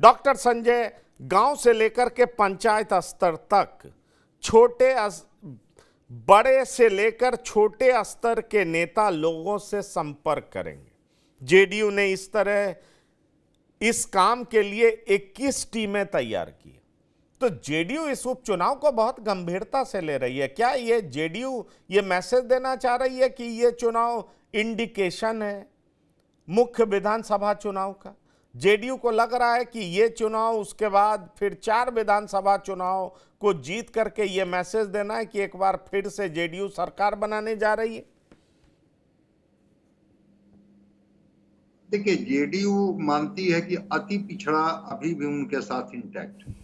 Doctor Sanjay, गांव से लेकर के पंचायत स्तर तक बड़े से लेकर छोटे स्तर के नेता लोगों से संपर्क करेंगे। जेडीयू ने इस तरह इस काम के लिए 21 टीमें तैयार की। तो जेडीयू इस उपचुनाव को बहुत गंभीरता से ले रही है। क्या ये जेडीयू ये मैसेज देना चाह रही है कि ये चुनाव इंडिकेशन है मुख्य विधानसभा चुनाव का? जेडीयू को लग रहा है कि ये चुनाव उसके बाद फिर 4 विधानसभा चुनाव को जीत करके ये मैसेज देना है कि एक बार फिर से जेडीयू सरकार बनाने जा रही है। देखिए, जेडीयू मानती है कि अति पिछड़ा अभी भी उनके साथ इंटैक्ट है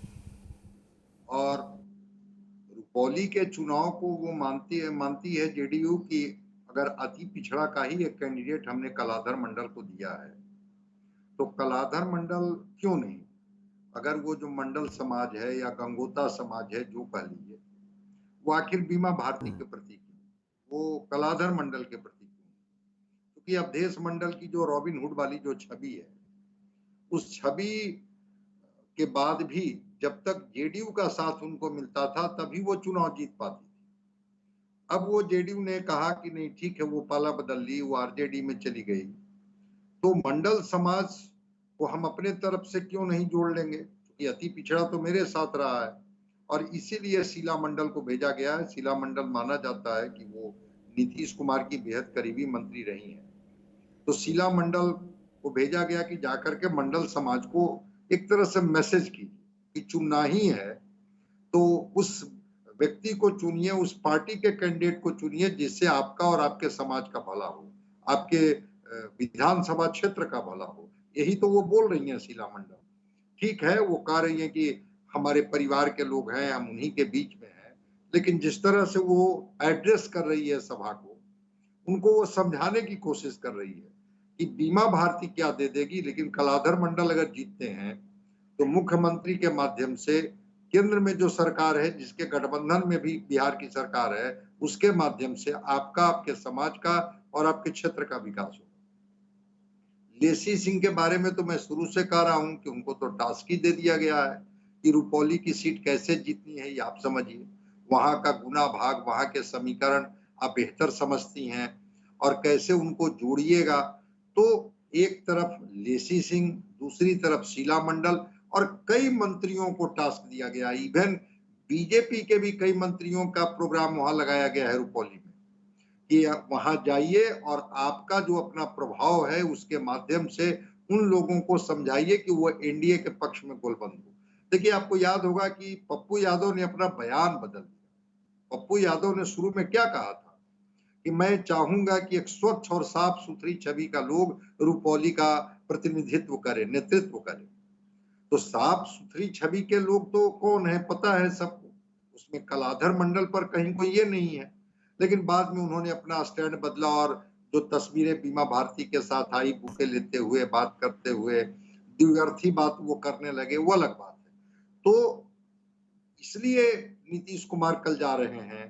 और रुपौली के चुनाव को वो मानती है जेडीयू कि अगर अति पिछड़ा का ही एक कैंडिडेट हमने कलाधर मंडल को दिया है तो कलाधर मंडल क्यों नहीं, अगर वो जो मंडल समाज है या गंगोता समाज है जो कह लीजिए, वो आखिर बीमा भारती के प्रति क्यों, वो कलाधर मंडल के प्रति क्यों? क्योंकि अवधेश मंडल की जो रॉबिनहुड वाली जो छवि है, उस छवि के बाद भी जब तक जेडीयू का साथ उनको मिलता था तभी वो चुनाव जीत पाती थी। अब वो जेडीयू ने कहा कि नहीं ठीक है, वो पाला बदल ली, वो आरजेडी में चली गई, तो मंडल समाज को हम अपने तरफ से क्यों नहीं जोड़ लेंगे, क्योंकि अति पिछड़ा तो मेरे साथ रहा है और इसीलिए शीला मंडल को भेजा गया है। शीला मंडल माना जाता है कि वो नीतीश कुमार की बेहद करीबी मंत्री रही हैं, तो शीला मंडल को भेजा गया कि जाकर के मंडल समाज को एक तरह से मैसेज की कि चुनना ही है तो उस व्यक्ति को चुनिए, उस पार्टी के कैंडिडेट को चुनिए जिससे आपका और आपके समाज का भला हो, आपके विधानसभा क्षेत्र का भला हो। यही तो वो बोल रही हैं शीला मंडल। ठीक है, वो कह रही हैं कि हमारे परिवार के लोग हैं, हम उन्हीं के बीच में हैं, लेकिन जिस तरह से वो एड्रेस कर रही है सभा को, उनको वो समझाने की कोशिश कर रही है कि बीमा भारती क्या दे देगी, लेकिन कलाधर मंडल अगर जीतते हैं तो मुख्यमंत्री के माध्यम से केंद्र में जो सरकार है, जिसके गठबंधन में भी बिहार की सरकार है, उसके माध्यम से आपका, आपके समाज का और आपके क्षेत्र का विकास हो। लेसी सिंह के बारे में तो मैं शुरू से कह रहा हूं कि उनको तो टास्क ही दे दिया गया है कि रुपौली की सीट कैसे जीतनी है, ये आप समझिए। वहां का गुना भाग, वहां के समीकरण आप बेहतर समझती हैं और कैसे उनको जोड़िएगा। तो एक तरफ लेसी सिंह, दूसरी तरफ शीला मंडल और कई मंत्रियों को टास्क दिया गया। इवन बीजेपी के भी कई मंत्रियों का प्रोग्राम वहां लगाया गया है रुपौली में कि वहां जाइए और आपका जो अपना प्रभाव है उसके माध्यम से उन लोगों को समझाइए कि वो एनडीए के पक्ष में गोलबंद हो। देखिए, आपको याद होगा कि पप्पू यादव ने अपना बयान बदल दिया। पप्पू यादव ने शुरू में क्या कहा था कि मैं चाहूंगा कि एक स्वच्छ और साफ सुथरी छवि का लोग रुपौली का प्रतिनिधित्व करे, नेतृत्व करे। तो साफ सुथरी छवि के लोग तो कौन है पता है सबको, उसमें कलाधर मंडल पर कहीं कोई ये नहीं है। लेकिन बाद में उन्होंने अपना स्टैंड बदला और जो तस्वीरें बीमा भारती के साथ आई, बुके लेते हुए, बात करते हुए, द्विअर्थी बात वो करने लगे, वो अलग बात है। तो इसलिए नीतीश कुमार कल जा रहे हैं,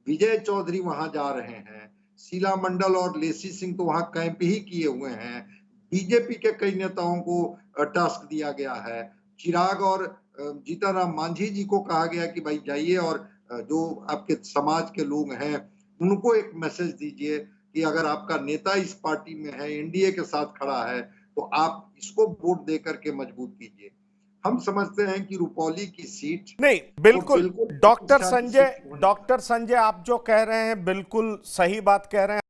विजय चौधरी वहां जा रहे हैं, शीला मंडल और लेसी सिंह तो वहां कैंप ही किए हुए हैं। बीजेपी के कई नेताओं को टास्क दिया गया है। चिराग और जीतनराम मांझी जी को कहा गया कि भाई जाइए और जो आपके समाज के लोग हैं उनको एक मैसेज दीजिए कि अगर आपका नेता इस पार्टी में है, एनडीए के साथ खड़ा है, तो आप इसको वोट दे करके मजबूत कीजिए। हम समझते हैं कि रुपौली की सीट नहीं, बिल्कुल डॉक्टर संजय, आप जो कह रहे हैं बिल्कुल सही बात कह रहे हैं।